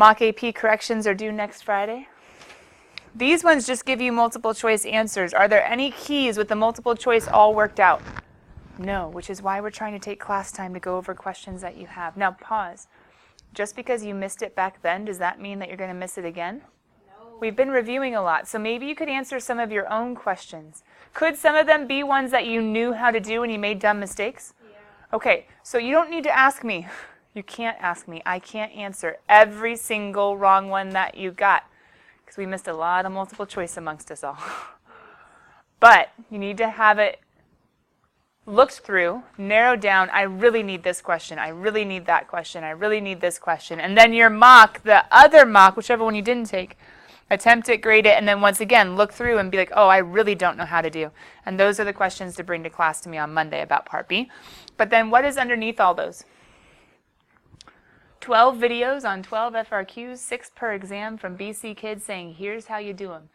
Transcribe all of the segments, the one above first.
Mock AP corrections are due next Friday. These ones just give you multiple choice answers. Are there any keys with the multiple choice all worked out? No, which is why we're trying to take class time to go over questions that you have. Now pause. Just because you missed it back then, does that mean that you're going to miss it again? No. We've been reviewing a lot, so maybe you could answer some of your own questions. Could some of them be ones that you knew how to do and you made dumb mistakes? Yeah. Okay, so you don't need to ask me. You can't ask me. I can't answer every single wrong one that you got because we missed a lot of multiple choice amongst us all. But you need to have it looked through, narrowed down. I really need this question. I really need that question. I really need this question. And then your mock, the other mock, whichever one you didn't take, attempt it, grade it, and then once again, look through and be like, oh, I really don't know how to do. And those are the questions to bring to class to me on Monday about Part B. But then what is underneath all those? 12 videos on 12 FRQs, 6 per exam from BC Kids saying, here's how you do them.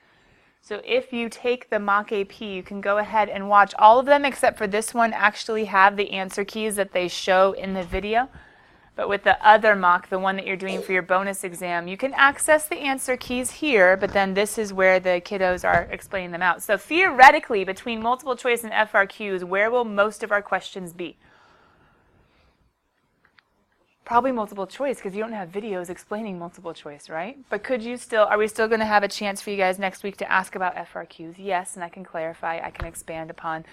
So if you take the mock AP, you can go ahead and watch all of them except for this one actually have the answer keys that they show in the video. But with the other mock, the one that you're doing for your bonus exam, you can access the answer keys here, but then this is where the kiddos are explaining them out. So theoretically, between multiple choice and FRQs, where will most of our questions be? Probably multiple choice because you don't have videos explaining multiple choice, right? But could you still, are we still going to have a chance for you guys next week to ask about FRQs? Yes, and I can clarify, I can expand upon,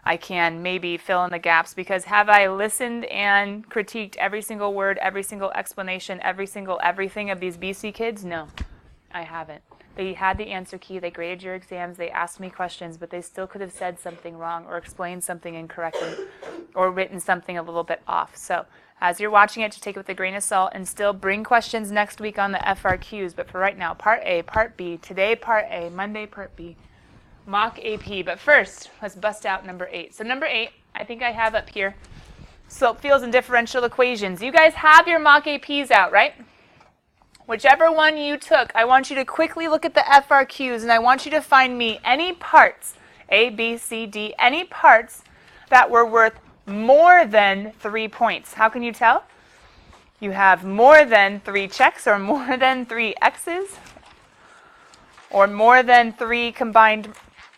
I can maybe fill in the gaps because have I listened and critiqued every single word, every single explanation, every single everything of these BC kids? No, I haven't. They had the answer key, they graded your exams, they asked me questions, but they still could have said something wrong or explained something incorrectly or written something a little bit off. So as you're watching it, to take it with a grain of salt and still bring questions next week on the FRQs. But for right now, Part A, Part B, today Part A, Monday Part B, mock AP. But first, let's bust out number 8. So number 8, I think I have up here, slope fields and differential equations. You guys have your mock APs out, right? Whichever one you took, I want you to quickly look at the FRQs and I want you to find me any parts, A, B, C, D, any parts that were worth more than 3 points. How can you tell? You have more than 3 checks or more than 3 X's or more than 3 combined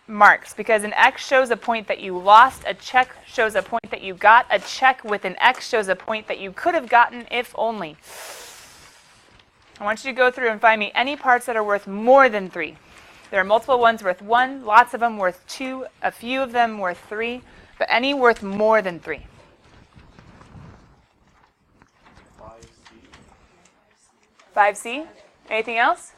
marks because an X shows a point that you lost, a check shows a point that you got, a check with an X shows a point that you could have gotten if only. I want you to go through and find me any parts that are worth more than 3. There are multiple ones worth 1, lots of them worth 2, a few of them worth 3, but any worth more than 3. 5C. Anything else?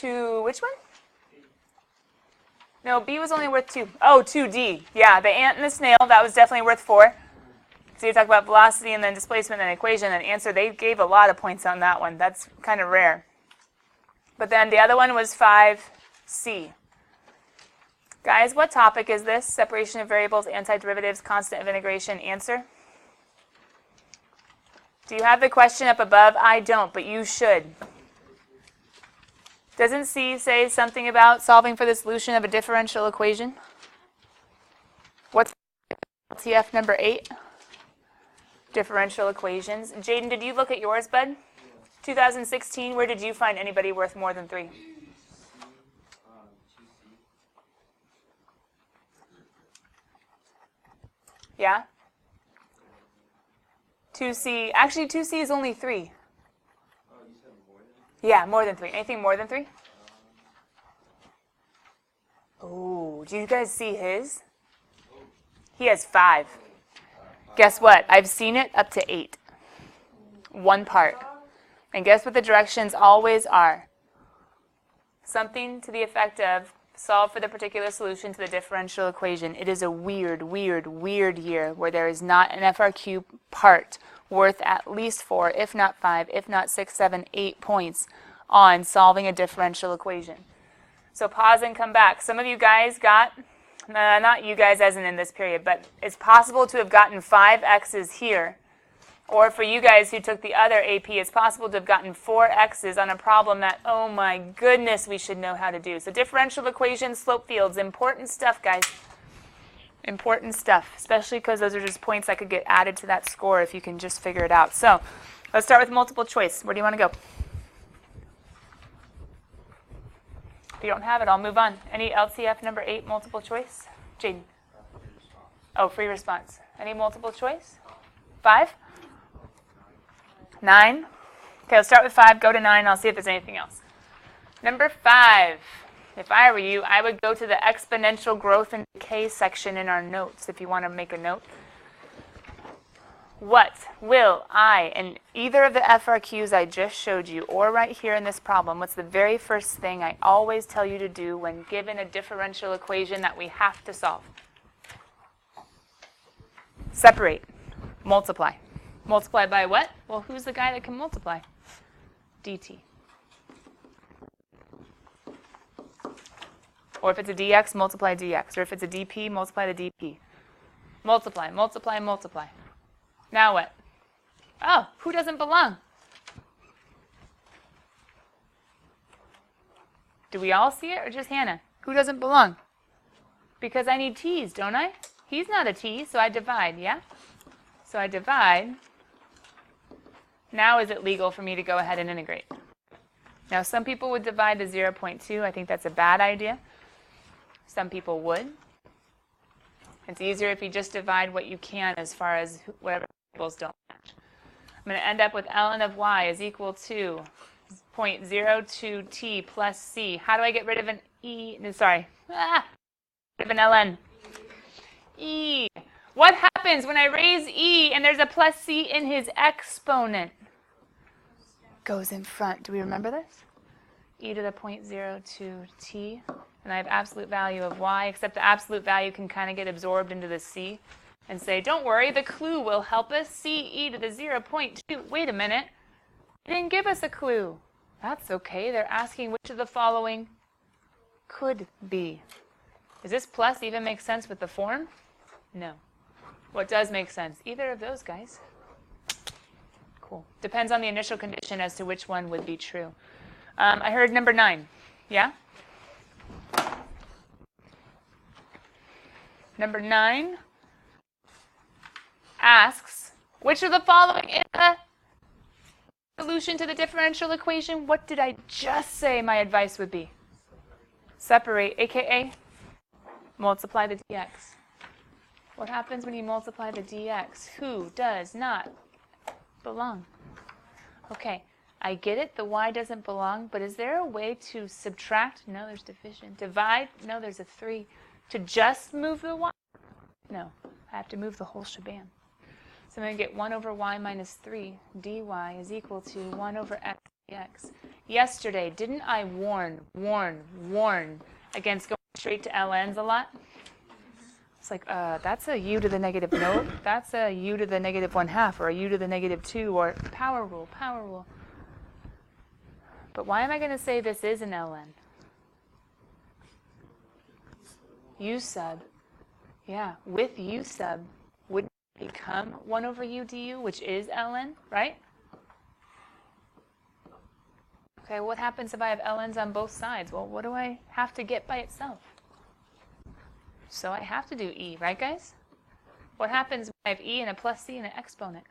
Which one? No, B was only worth 2. Oh, 2D. Yeah, the ant and the snail, that was definitely worth 4. So you talk about velocity and then displacement and equation and answer. They gave a lot of points on that one. That's kind of rare. But then the other one was 5C. Guys, what topic is this? Separation of variables, antiderivatives, constant of integration, answer? Do you have the question up above? I don't, but you should. Doesn't C say something about solving for the solution of a differential equation? What's TF number 8? Differential equations. Jaden, did you look at yours, bud? 2016, where did you find anybody worth more than 3? Yeah? 2C. Actually, 2C is only 3. Yeah, more than 3. Anything more than 3? Oh, do you guys see his? He has 5. Guess what? I've seen it up to 8. 1 part. And guess what the directions always are? Something to the effect of solve for the particular solution to the differential equation. It is a weird, weird, weird year where there is not an FRQ part worth at least 4, if not 5, if not 6, 7, 8 points on solving a differential equation. So pause and come back. Some of you guys got, not you guys as in this period, but it's possible to have gotten 5 X's here. Or for you guys who took the other AP, it's possible to have gotten 4 X's on a problem that, oh my goodness, we should know how to do. So differential equations, slope fields, important stuff, guys. Important stuff, especially because those are just points that could get added to that score if you can just figure it out. So let's start with multiple choice. Where do you want to go? If you don't have it, I'll move on. Any LCF number 8 multiple choice? Jaden. Oh, free response. Any multiple choice? 5? 9? Okay, let's start with 5, go to 9, I'll see if there's anything else. Number 5. If I were you, I would go to the exponential growth and decay section in our notes if you want to make a note. What will I, in either of the FRQs I just showed you, or right here in this problem, what's the very first thing I always tell you to do when given a differential equation that we have to solve? Separate. Multiply. Multiply by what? Well, who's the guy that can multiply? dt. Or if it's a dx, multiply dx. Or if it's a dp, multiply the dp. Multiply, multiply, multiply. Now what? Oh, who doesn't belong? Do we all see it or just Hannah? Who doesn't belong? Because I need t's, don't I? He's not a t, so I divide, yeah? So I divide. Now is it legal for me to go ahead and integrate? Now some people would divide the 0.2. I think that's a bad idea. Some people would. It's easier if you just divide what you can as far as whatever variables don't match. I'm going to end up with ln of y is equal to 0.02t plus c. How do I get rid of an e? No, sorry. Rid of an ln. E. What happens when I raise e and there's a plus c in his exponent? Goes in front. Do we remember this? E to the 0.02t. And I have absolute value of y, except the absolute value can kind of get absorbed into the c. And say, don't worry, the clue will help us. C e to the 0.2. Wait a minute. They didn't give us a clue. That's okay. They're asking which of the following could be. Does this plus even make sense with the form? No. What does make sense? Either of those guys. Cool. Depends on the initial condition as to which one would be true. I heard number 9. Yeah? Number 9 asks, which of the following is a solution to the differential equation? What did I just say my advice would be? Separate, aka multiply the dx. What happens when you multiply the dx? Who does not belong? Okay, I get it, the y doesn't belong, but is there a way to subtract? No, there's division. Divide? No, there's a 3. To just move the y? No, I have to move the whole shebang. So I'm going to get 1 over y minus 3 dy is equal to 1 over x dx. Yesterday, didn't I warn against going straight to ln's a lot? It's like, that's a u to the negative, no, that's a u to the negative 1/2, or a u to the negative 2, or power rule, power rule. But why am I going to say this is an ln? U sub, yeah, with U sub would become 1 over U du, which is ln, right? Okay, what happens if I have ln's on both sides? Well, what do I have to get by itself? So I have to do e, right guys? What happens when I have e and a plus c and an exponent?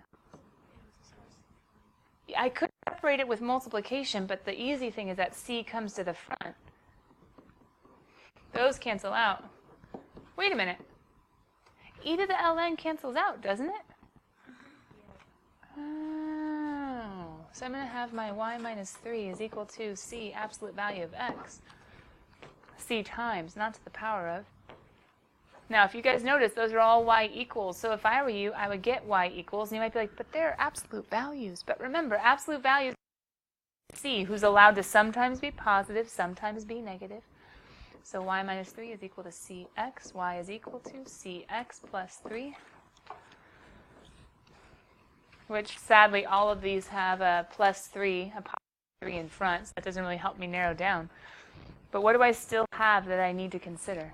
I could separate it with multiplication, but the easy thing is that c comes to the front. Those cancel out. Wait a minute. E to the ln cancels out, doesn't it? Oh. So I'm going to have my y minus 3 is equal to c, absolute value of x. C times, not to the power of. Now, if you guys notice, those are all y equals. So if I were you, I would get y equals. And you might be like, but they're absolute values. But remember, absolute values c, who's allowed to sometimes be positive, sometimes be negative. So y minus 3 is equal to cx. Y is equal to cx plus 3. Which, sadly, all of these have a plus 3, a positive 3 in front. So that doesn't really help me narrow down. But what do I still have that I need to consider?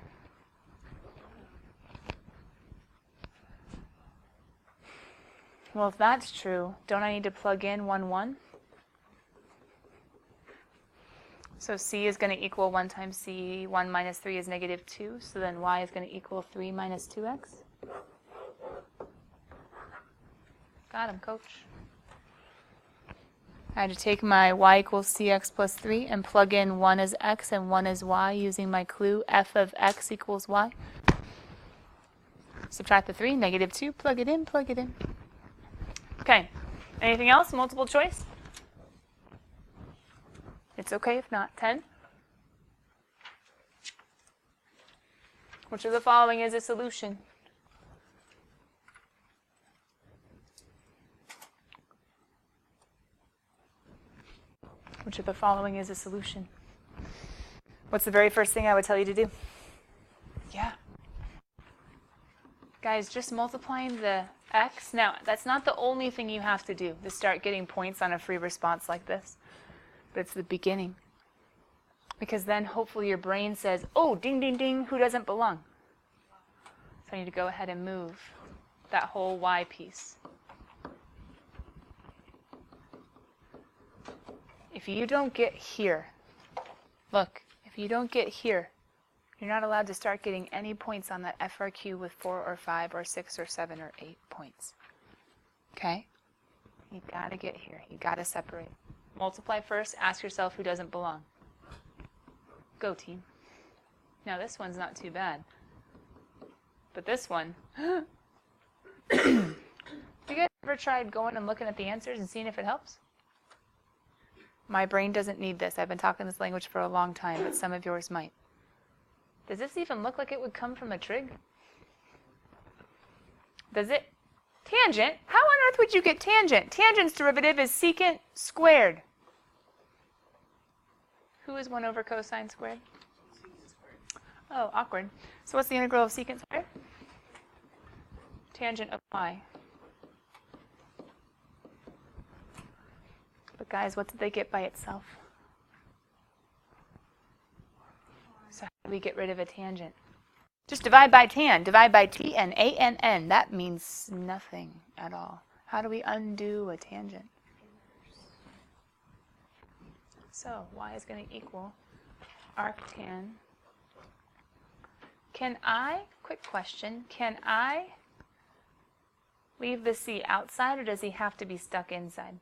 Well, if that's true, don't I need to plug in 1, 1? So So c is going to equal 1 times c. 1 minus 3 is negative 2. So then y is going to equal 3 minus 2x. Got him, coach. I had to take my y equals cx plus 3 and plug in 1 as x and 1 as y using my clue f of x equals y. Subtract the 3, negative 2, plug it in, plug it in. Okay, anything else? Multiple choice? It's okay if not. 10. Which of the following is a solution? Which of the following is a solution? What's the very first thing I would tell you to do? Yeah. Guys, just multiplying the x. Now, that's not the only thing you have to do to start getting points on a free response like this. But it's the beginning. Because then hopefully your brain says, oh, ding, ding, ding, who doesn't belong? So I need to go ahead and move that whole y piece. If you don't get here, look, if you don't get here, you're not allowed to start getting any points on that FRQ with 4 or 5 or 6 or 7 or 8 points. Okay? You got to get here. You got to separate. Multiply first. Ask yourself who doesn't belong. Go, team. Now, this one's not too bad. But this one, have you guys ever tried going and looking at the answers and seeing if it helps? My brain doesn't need this. I've been talking this language for a long time, but some of yours might. Does this even look like it would come from a trig? Does it? Tangent? How on earth would you get tangent? Tangent's derivative is secant squared. Who is 1 over cosine squared? Oh, awkward. So what's the integral of secant squared? Tangent of y. But guys, what did they get by itself? So how do we get rid of a tangent? Just divide by tan. Divide by t and a and n. That means nothing at all. How do we undo a tangent? So y is going to equal arctan. Can I, quick question, can I leave the c outside, or does he have to be stuck inside?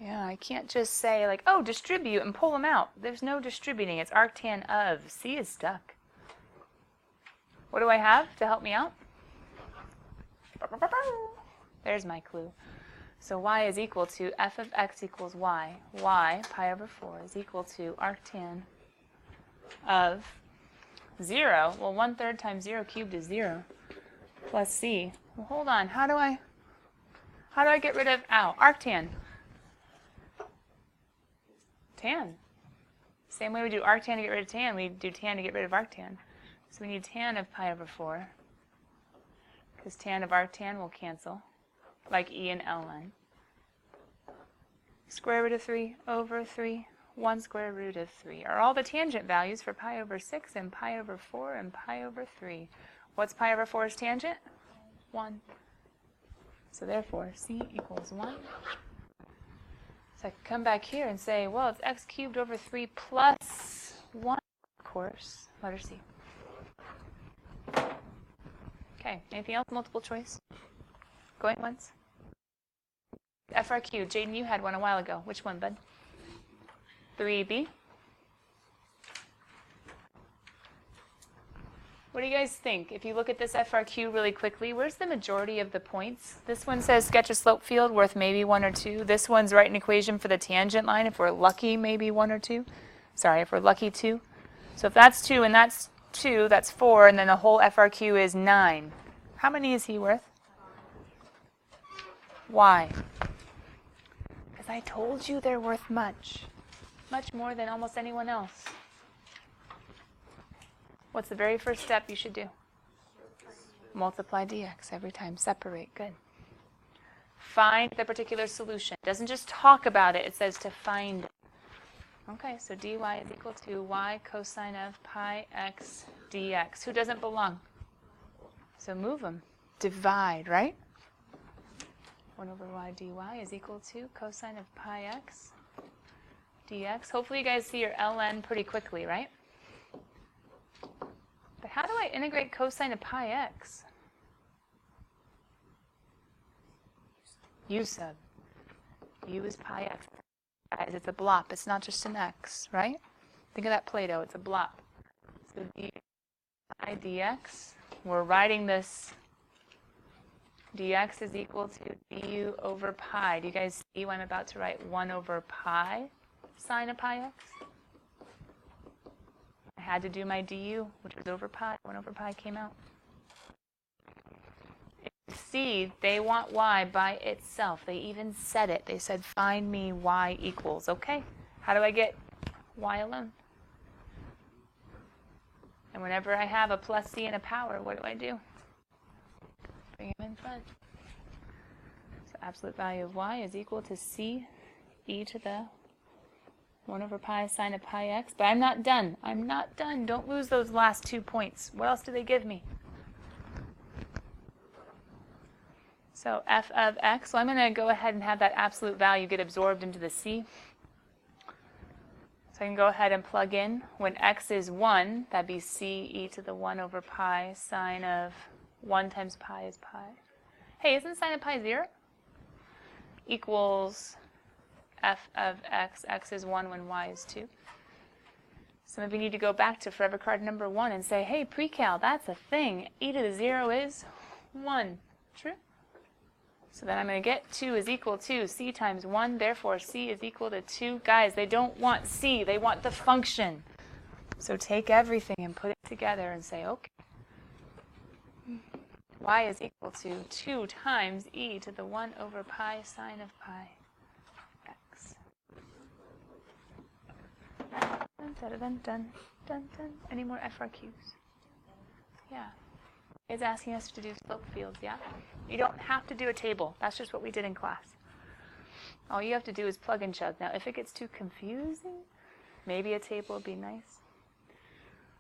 Yeah, I can't just say like, oh, distribute and pull them out. There's no distributing. It's arctan of. C is stuck. What do I have to help me out? There's my clue. So y is equal to f of x equals y. Y, pi over 4, is equal to arctan of 0. Well, 1/3 times 0 cubed is 0. Plus c. Well, hold on. How do I get rid of, arctan? Tan. Same way we do arctan to get rid of tan, we do tan to get rid of arctan. So we need tan of pi over 4, because tan of arctan will cancel, like e and ln. Square root of 3 over 3, 1 square root of 3 are all the tangent values for pi over 6 and pi over 4 and pi over 3. What's pi over 4's tangent? 1. So therefore, c equals 1. So I can come back here and say, well, it's x cubed over 3 plus 1, of course. Letter C. Okay, anything else? Multiple choice? Going once? FRQ. Jaden, you had one a while ago. Which one, bud? 3B. What do you guys think? If you look at this FRQ really quickly, where's the majority of the points? This one says sketch a slope field worth maybe 1 or 2. This one's write an equation for the tangent line. If we're lucky, maybe 1 or 2. Sorry, if we're lucky, 2. So if that's 2 and that's 2, that's 4, and then the whole FRQ is 9. How many is he worth? Why? Because I told you they're worth much. Much more than almost anyone else. What's the very first step you should do? Multiply dx every time. Separate. Good. Find the particular solution. It doesn't just talk about it. It says to find it. Okay, so dy is equal to y cosine of pi x dx. Who doesn't belong? So move them. Divide, right? 1 over y dy is equal to cosine of pi x dx. Hopefully you guys see your ln pretty quickly, right? But how do I integrate cosine of pi x? U sub. U is pi x. Guys, it's a blop. It's not just an x, right? Think of that Play-Doh. It's a blop. So du pi dx. We're writing this dx is equal to du over pi. Do you guys see why I'm about to write 1 over pi sine of pi x? I had to do my du, which was over pi. 1 over pi came out. See, they want y by itself. They even said it. They said, find me y equals. Okay, how do I get y alone? And whenever I have a plus c and a power, what do? Bring them in front. So absolute value of y is equal to c e to the 1 over pi sine of pi x. But I'm not done. I'm not done. Don't lose those last 2 points. What else do they give me? So f of x, so I'm going to go ahead and have that absolute value get absorbed into the c. So I can go ahead and plug in when x is 1, that'd be c e to the 1 over pi sine of 1 times pi is pi. Hey, isn't sine of pi 0? Equals f of x. X is 1 when y is 2. Some of you need to go back to forever card number 1 and say, hey, pre-cal, that's a thing. E to the 0 is 1. True? So then I'm going to get 2 is equal to c times 1. Therefore, c is equal to 2. Guys, they don't want c. They want the function. So take everything and put it together and say, okay, y is equal to 2 times e to the 1 over pi sine of pi x. Dun, dun, dun, dun, dun, dun. Any more FRQs? Yeah. It's asking us to do slope fields, yeah? You don't have to do a table. That's just what we did in class. All you have to do is plug and chug. Now, if it gets too confusing, maybe a table would be nice.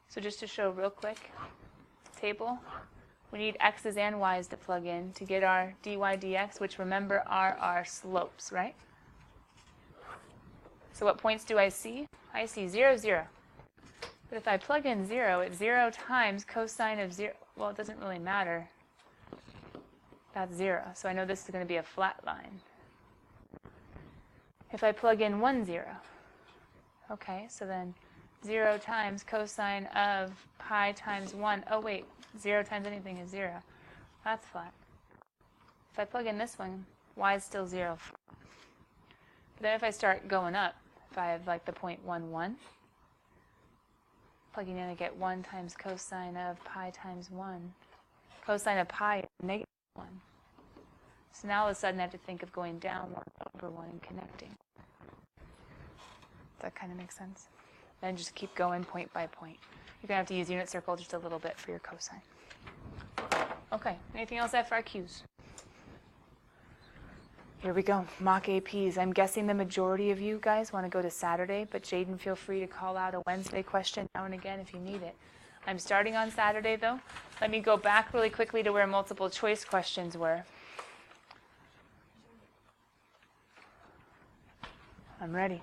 So just to show real quick, table, we need x's and y's to plug in to get our dy dx, which remember are our slopes, right? So what points do I see? I see 0, 0. But if I plug in 0, it's 0 times cosine of 0. Well, it doesn't really matter. That's 0. So I know this is going to be a flat line. If I plug in 1, 0. Okay, so then 0 times cosine of pi times 1. Oh, wait. 0 times anything is 0. That's flat. If I plug in this one, y is still 0. But then if I start going up, if I have like the point 1, 1, plugging in, I get 1 times cosine of pi times 1. Cosine of pi is negative 1. So now all of a sudden I have to think of going down 1 over 1 and connecting. Does that kind of make sense? Then just keep going point by point. You're going to have to use unit circle just a little bit for your cosine. Okay, anything else FRQs? Here we go, mock APs. I'm guessing the majority of you guys want to go to Saturday, but Jaden, feel free to call out a Wednesday question now and again if you need it. I'm starting on Saturday, though. Let me go back really quickly to where multiple choice questions were. I'm ready.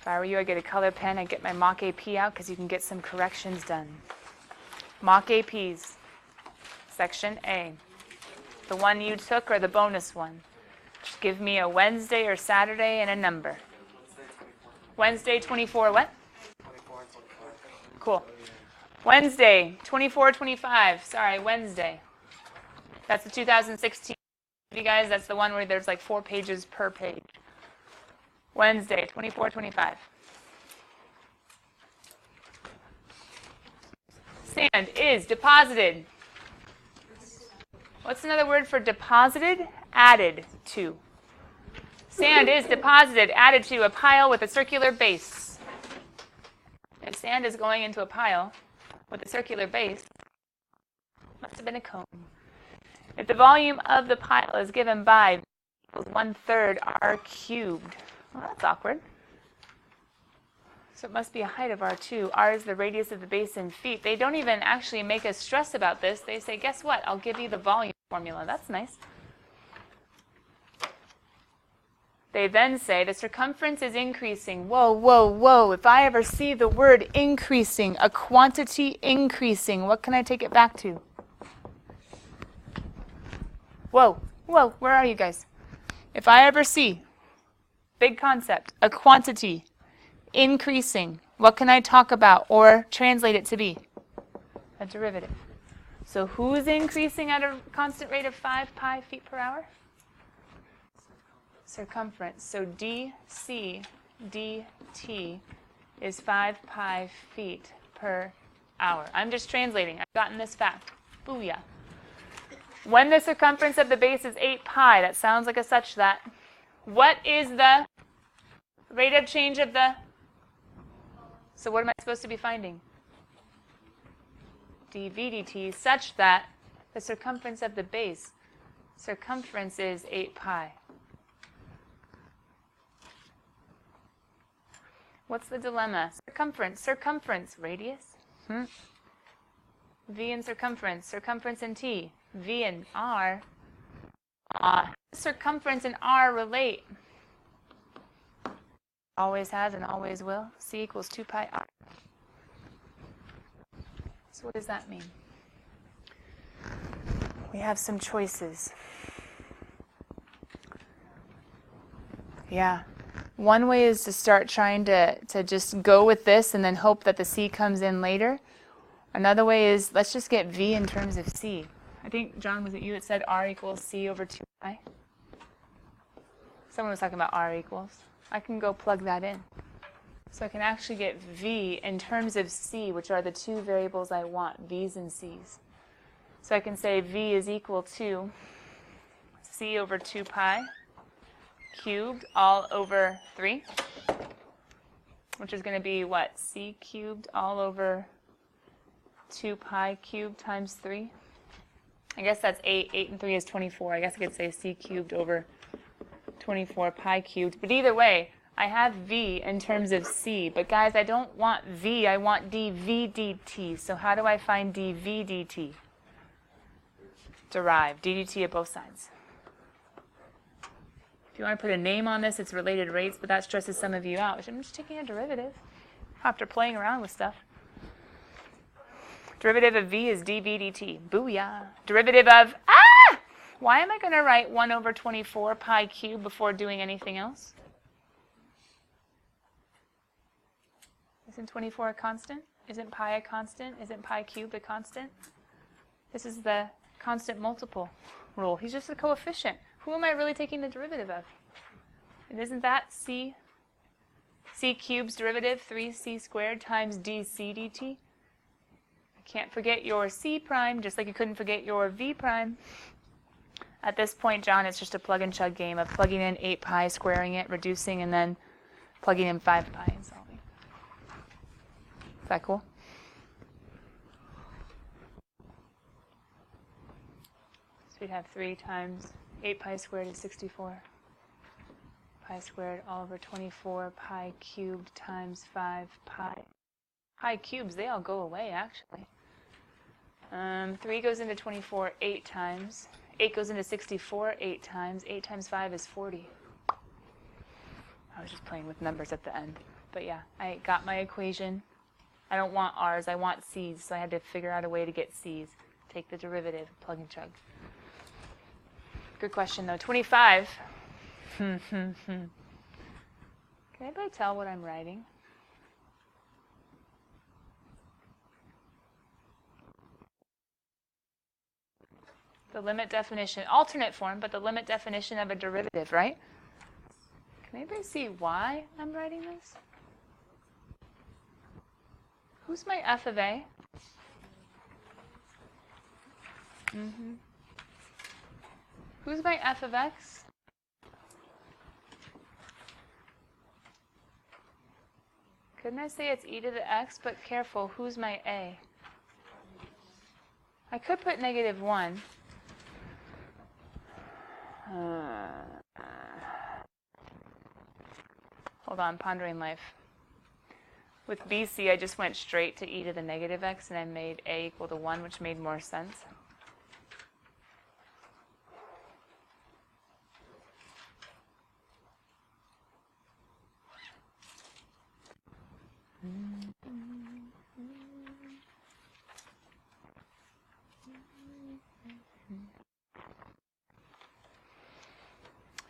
If I were you, I'd get a color pen, I'd get my mock AP out because you can get some corrections done. Mock APs, section A. The one you took or the bonus one? Just give me a Wednesday or Saturday and a number. Wednesday, 24 what? 24 and 25. Cool. Wednesday, 24, 25. Sorry, Wednesday. That's the 2016. You guys, that's the one where there's like 4 pages per page. Wednesday, 24, 25. Sand is deposited. What's another word for deposited? Added to. Sand is deposited, added to a pile with a circular base. If sand is going into a pile with a circular base, must have been a cone. If the volume of the pile is given by equals 1/3 r cubed, well, that's awkward. So it must be a height of r2. R is the radius of the base in feet. They don't even actually make us stress about this. They say, guess what? I'll give you the volume formula. That's nice. They then say the circumference is increasing. Whoa, whoa, whoa. If I ever see the word increasing, a quantity increasing, what can I take it back to? Whoa, whoa, where are you guys? If I ever see, big concept, a quantity increasing, what can I talk about or translate it to be? A derivative. So who's increasing at a constant rate of 5 pi feet per hour? Circumference. So dc dt is 5 pi feet per hour. I'm just translating. I've gotten this fact. Booyah. When the circumference of the base is 8 pi, that sounds like a such that. What is the rate of change of the? So what am I supposed to be finding? dv dt such that the circumference of the base, circumference is 8 pi. What's the dilemma? Circumference, circumference, radius. V and circumference, circumference and t. V and r. Circumference and r relate. Always has and always will. C equals 2 pi r. So what does that mean? We have some choices. Yeah. One way is to start trying to just go with this and then hope that the c comes in later. Another way is let's just get v in terms of c. I think, John, was it you that said r equals c over 2 pi? Someone was talking about r equals. I can go plug that in. So I can actually get v in terms of c, which are the two variables I want, v's and c's. So I can say v is equal to c over 2 pi cubed all over 3, which is going to be what? C cubed all over 2 pi cubed times 3. I guess that's 8. 8 and 3 is 24. I guess I could say c cubed over 24 pi cubed. But either way, I have v in terms of c. But guys, I don't want v. I want dv dt. So how do I find dv dt? Derive ddt at both sides. If you want to put a name on this, it's related rates, but that stresses some of you out. I'm just taking a derivative after playing around with stuff. Derivative of v is dv dt. Booyah. Derivative of, why am I going to write 1 over 24 pi cubed before doing anything else? Isn't 24 a constant? Isn't pi a constant? Isn't pi cubed a constant? This is the constant multiple rule. He's just a coefficient. Who am I really taking the derivative of? And isn't that c cubed's derivative, 3c squared times dc dt? Can't forget your c prime, just like you couldn't forget your v prime. At this point, John, it's just a plug and chug game of plugging in 8 pi, squaring it, reducing, and then plugging in 5 pi and solving. Is that cool? So we'd have 3 times 8 pi squared is 64. Pi squared all over 24 pi cubed times 5 pi. Pi cubes, they all go away, actually. 3 goes into 24 8 times. 8 goes into 64 8 times. 8 times 5 is 40. I was just playing with numbers at the end. But yeah, I got my equation. I don't want r's, I want c's. So I had to figure out a way to get c's. Take the derivative, plug and chug. Good question, though. 25. Can anybody tell what I'm writing? The limit definition, alternate form, but the limit definition of a derivative, right? Can anybody see why I'm writing this? Who's my f of a? Who's my f of x? Couldn't I say it's e to the x, but careful, who's my a? I could put -1. Hold on, pondering life. With BC, I just went straight to e to the -x, and I made a equal to 1, which made more sense.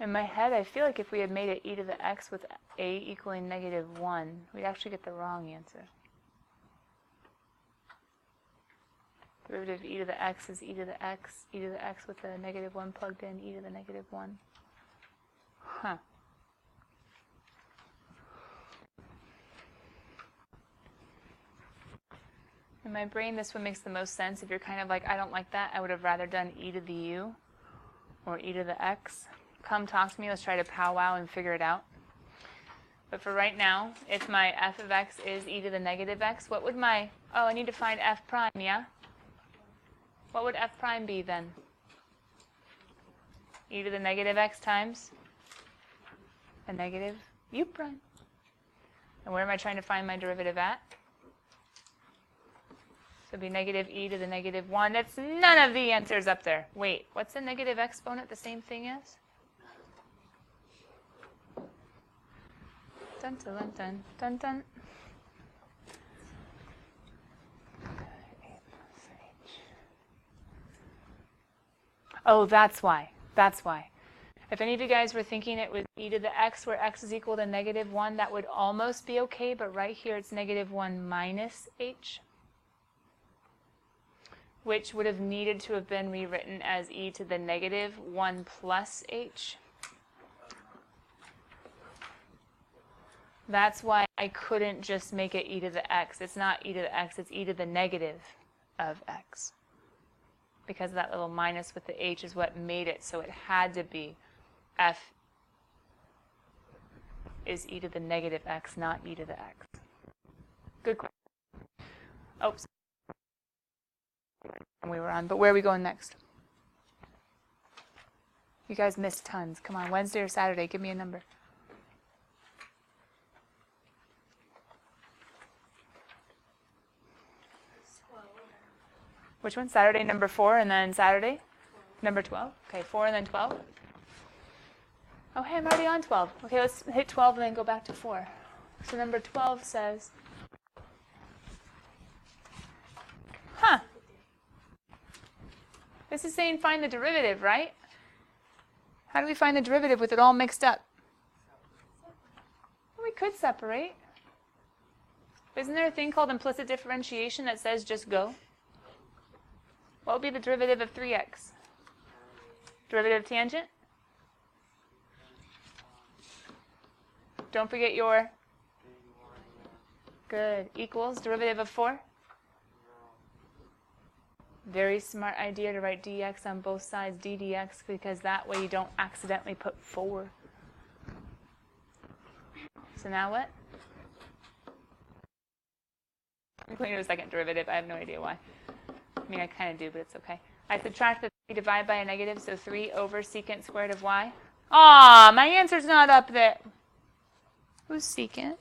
In my head, I feel like if we had made it e to the x with a equaling -1, we'd actually get the wrong answer. Derivative of e to the x is e to the x with the -1 plugged in, e to the -1. Huh. In my brain, this one makes the most sense. If you're kind of like, I don't like that, I would have rather done e to the u or e to the x. Come talk to me, let's try to powwow and figure it out. But for right now, if my f of x is e to the -x, what would my, oh, I need to find f prime, yeah? What would f prime be then? E to the -x times a negative u prime. And where am I trying to find my derivative at? So it'd be negative e to the -1. That's none of the answers up there. Wait, what's the negative exponent the same thing as? Dun dun dun dun dun. Oh, that's why. That's why. If any of you guys were thinking it was e to the x where x is equal to -1, that would almost be okay, but right here it's -1 minus h, which would have needed to have been rewritten as e to the -1 plus h. That's why I couldn't just make it e to the x. It's not e to the x, it's e to the negative of x. Because that little minus with the h is what made it, so it had to be f is e to the -x, not e to the x. Good question. Oh, we were on, but where are we going next? You guys missed tons. Come on, Wednesday or Saturday, give me a number. Which one? Saturday, number 4, and then Saturday? 12. Number 12? Okay, 4 and then 12? Oh, hey, I'm already on 12. Okay, let's hit 12 and then go back to 4. So number 12 says, huh. This is saying find the derivative, right? How do we find the derivative with it all mixed up? Well, we could separate. Isn't there a thing called implicit differentiation that says just go? What would be the derivative of 3x? Derivative of tangent? Don't forget your good equals derivative of 4. Very smart idea to write dx on both sides, ddx, because that way you don't accidentally put 4. So now what? I'm going to do a second derivative. I have no idea why. I mean, I kind of do, but it's okay. I subtract the 3 divided by a negative, so 3 over secant squared of y. Aw, my answer's not up there. Who's secant?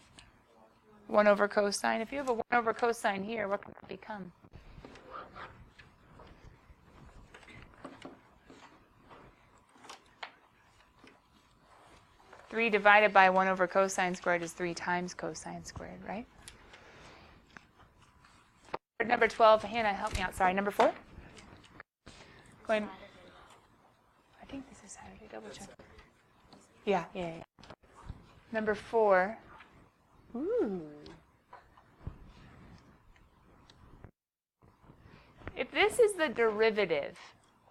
1 over cosine. If you have a 1 over cosine here, what can it become? Three divided by 1 over cosine squared is 3 times cosine squared, right? Number 12, Hannah, help me out. Sorry, number 4? Going. I think this is Saturday. Double check. Yeah. Number 4. Ooh. If this is the derivative,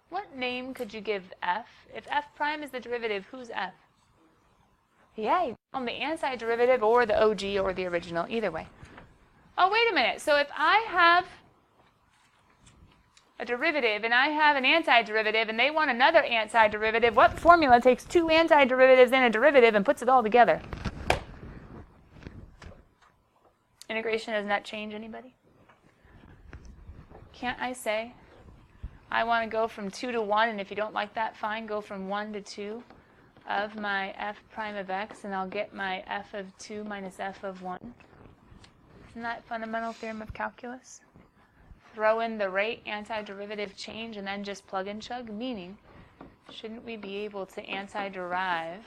what name could you give f? If f prime is the derivative, who's f? Yeah, you call them the antiderivative or the OG or the original, either way. Oh, wait a minute. So if I have a derivative and I have an antiderivative and they want another antiderivative, what formula takes 2 antiderivatives and a derivative and puts it all together? Integration does not change anybody? Can't I say, I want to go from 2 to 1, and if you don't like that, fine, go from 1 to 2 of my f prime of x, and I'll get my f of 2 minus f of 1. Isn't that fundamental theorem of calculus? Throw in the rate, antiderivative change, and then just plug and chug, meaning, shouldn't we be able to antiderive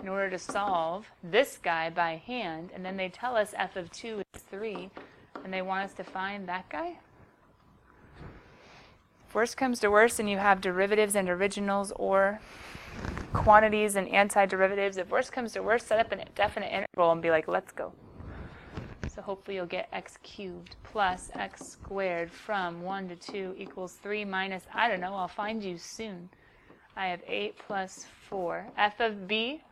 in order to solve this guy by hand, and then they tell us f of 2 is 3, and they want us to find that guy? If worst comes to worst and you have derivatives and originals or quantities and antiderivatives. If worst comes to worst, set up a definite integral and be like, let's go. So hopefully you'll get x cubed plus x squared from 1 to 2 equals 3 minus, I don't know, I'll find you soon. I have 8 plus 4. F of b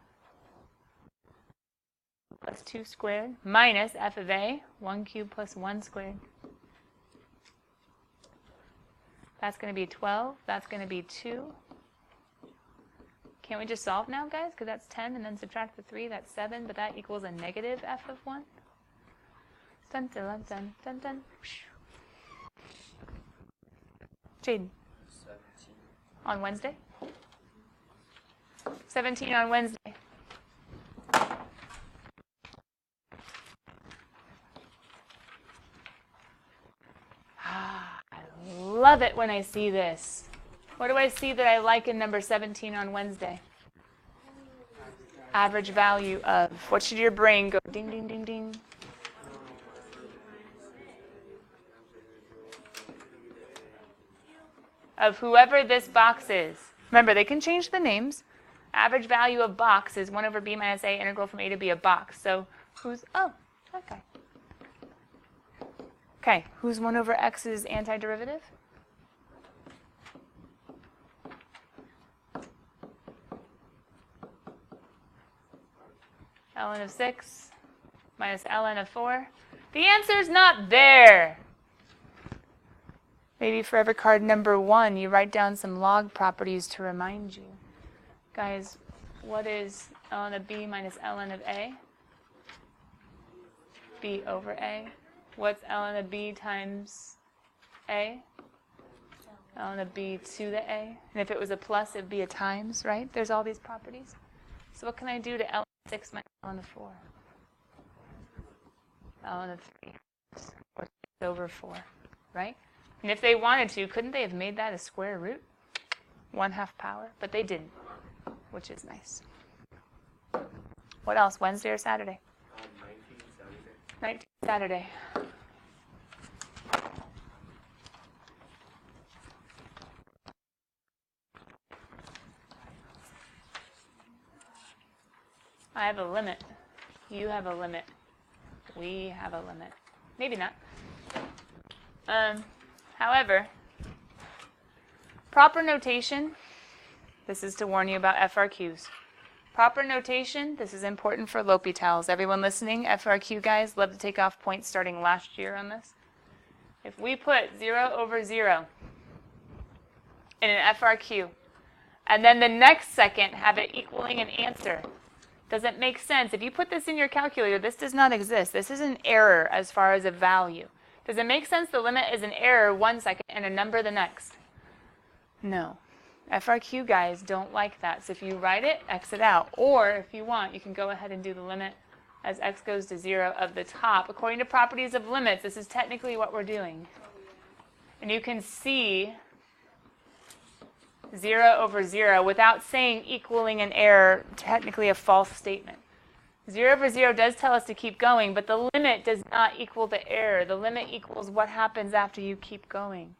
plus 2 squared minus f of a, 1 cubed plus 1 squared. That's going to be 12. That's going to be 2. Can't we just solve now, guys? Because that's 10, and then subtract the 3, that's 7, but that equals a negative f of 1. Dun, dun, dun, dun, dun. Jaden. 17. On Wednesday? 17 on Wednesday. I love it when I see this. What do I see that I like in number 17 on Wednesday? Average value of. What should your brain go ding, ding, ding, ding? Of whoever this box is. Remember, they can change the names. Average value of box is 1 over b minus a integral from a to b of box. So who's, oh, that guy. Okay, who's 1 over x's antiderivative? ln of 6 minus ln of 4. The answer's not there. Maybe forever card number 1, you write down some log properties to remind you. Guys, what is ln of b minus ln of a? B over a. What's ln of b times a? Ln of b to the a. And if it was a plus, it would be a times, right? There's all these properties. So what can I do to ln of 6 minus ln of 4? Ln of 3 or 6 over 4, right? And if they wanted to, couldn't they have made that a square root? 1/2 power, but they didn't, which is nice. What else, Wednesday or Saturday? 19 Saturday. I have a limit. You have a limit. We have a limit. Maybe not. However, proper notation, this is to warn you about FRQs. Proper notation, this is important for L'Hôpital's. Everyone listening, FRQ guys, love to take off points starting last year on this. If we put 0 over 0 in an FRQ, and then the next second have it equaling an answer, does it make sense? If you put this in your calculator, this does not exist. This is an error as far as a value. Does it make sense the limit is an error 1 second and a number the next? No. FRQ guys don't like that. So if you write it, X it out. Or if you want, you can go ahead and do the limit as x goes to 0 of the top. According to properties of limits, this is technically what we're doing. And you can see 0 over 0 without saying equaling an error, technically a false statement. 0 over 0 does tell us to keep going, but the limit does not equal the error. The limit equals what happens after you keep going.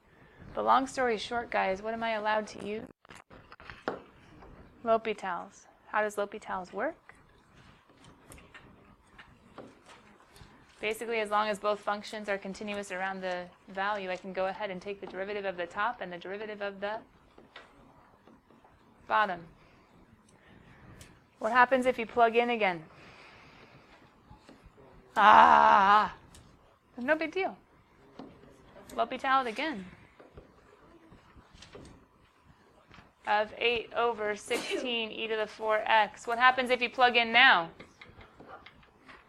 The long story short, guys, what am I allowed to use? L'Hôpital's. How does L'Hôpital's work? Basically, as long as both functions are continuous around the value, I can go ahead and take the derivative of the top and the derivative of the bottom. What happens if you plug in again? No big deal. L'Hôpital again. Of 8 over 16 e to the 4x. What happens if you plug in now?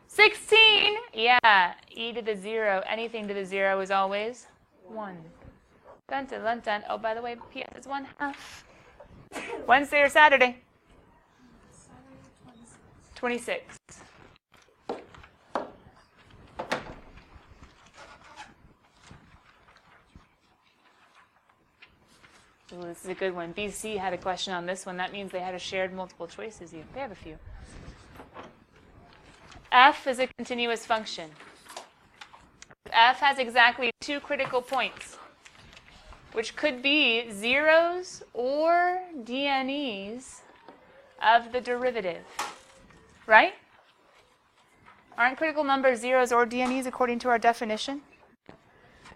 16! Yeah, e to the 0. Anything to the 0 is always 1. Dun, dun, dun, dun. Oh, by the way, PS is 1/2. Wednesday or Saturday? 26. Ooh, this is a good one. BC had a question on this one. That means they had a shared multiple choices. They have a few. F is a continuous function. F has exactly 2 critical points, which could be zeros or DNEs of the derivative, right? Aren't critical numbers zeros or DNEs according to our definition?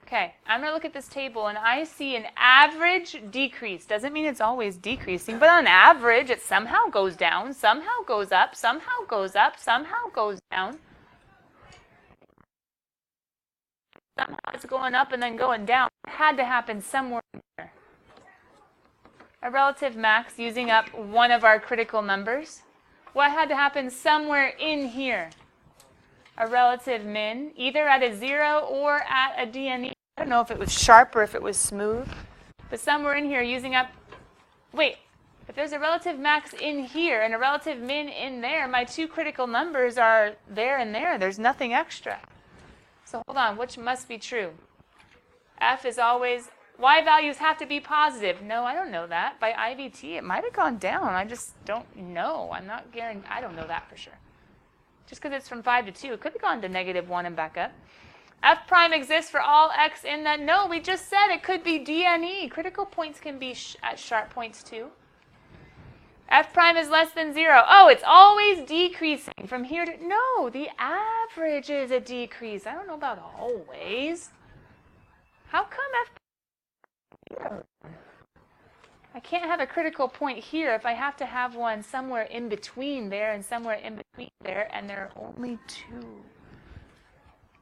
Okay, I'm going to look at this table, and I see an average decrease. Doesn't mean it's always decreasing, but on average, it somehow goes down, somehow goes up, somehow goes up, somehow goes down. Somehow it's going up and then going down. It had to happen somewhere here. A relative max using up one of our critical numbers. What had to happen somewhere in here? A relative min, either at a 0 or at a DNE. I don't know if it was sharp or if it was smooth, but somewhere in here using up, wait, if there's a relative max in here and a relative min in there, my two critical numbers are there and there. There's nothing extra. So hold on, which must be true? F is always, Y values have to be positive. No, I don't know that. By IVT, it might have gone down. I just don't know. I'm not guaranteed. I don't know that for sure. Just because it's from 5 to 2, it could have gone to -1 and back up. F prime exists for all x in that. No, we just said it could be DNE. Critical points can be at sharp points too. F prime is less than 0. Oh, it's always decreasing from here to... No, the average is a decrease. I don't know about always. How come F... I can't have a critical point here if I have to have one somewhere in between there and somewhere in between there, and there are only two.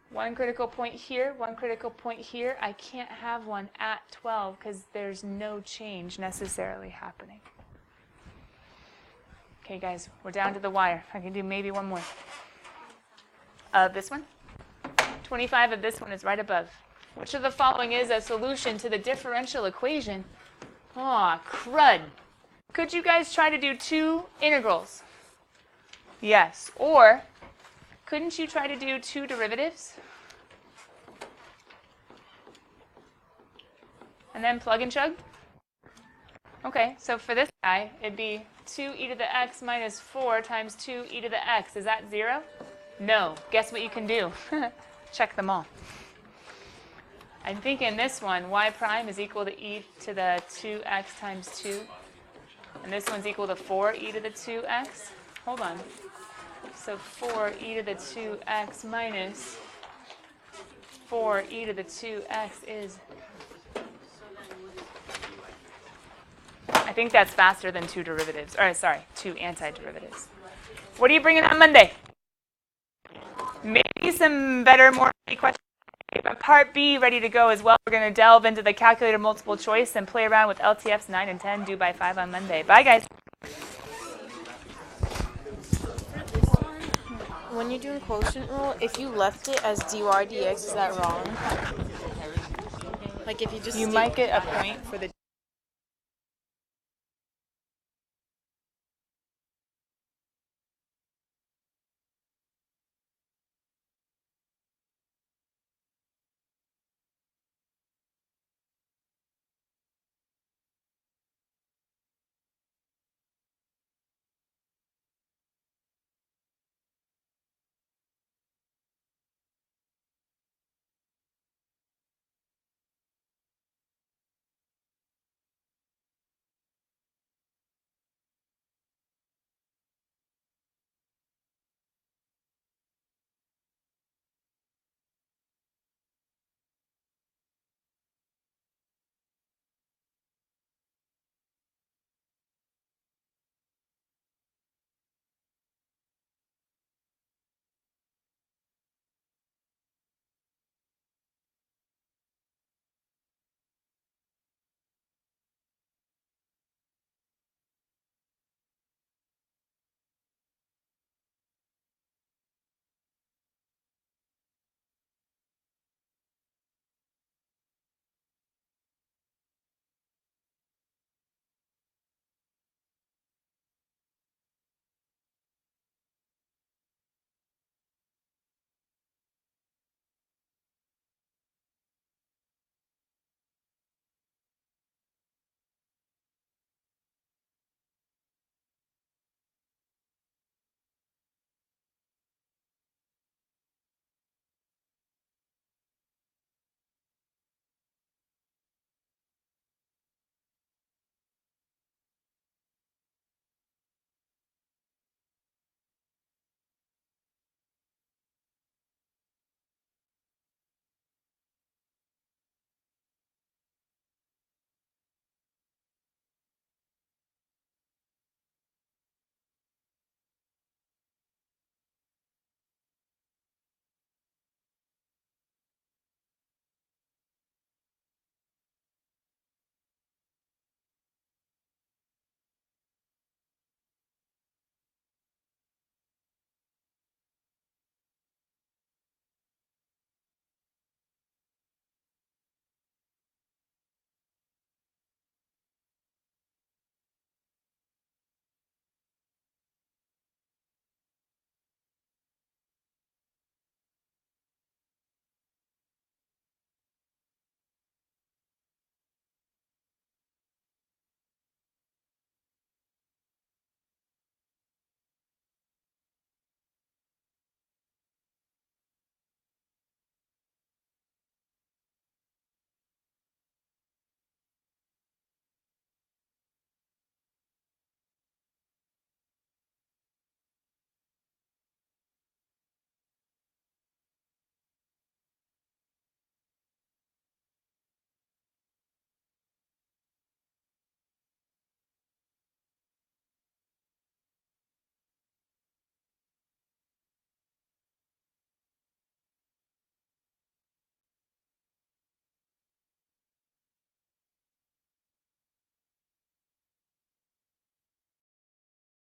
One critical point here, one critical point here. I can't have one at 12 because there's no change necessarily happening. Okay, guys, we're down to the wire. I can do maybe one more. This one. 25 of this one is right above. Which of the following is a solution to the differential equation? Aw, crud. Could you guys try to do two integrals? Yes. Or couldn't you try to do two derivatives? And then plug and chug? Okay, so for this guy, it'd be 2e to the x minus 4 times 2e to the x. Is that 0? No. Guess what you can do? Check them all. I'm thinking this one, y prime is equal to e to the 2x times 2. And this one's equal to 4e to the 2x. Hold on. So 4e to the 2x minus 4e to the 2x is... I think that's faster than two derivatives. Or sorry, two antiderivatives. What are you bringing on Monday? Maybe some better, more questions. Part B ready to go as well. We're going to delve into the calculator multiple choice and play around with LTFs 9 and 10 due by 5 on Monday. Bye, guys. When you're doing quotient rule, if you left it as dy dx, is that wrong? Like if you just... You might get a point for the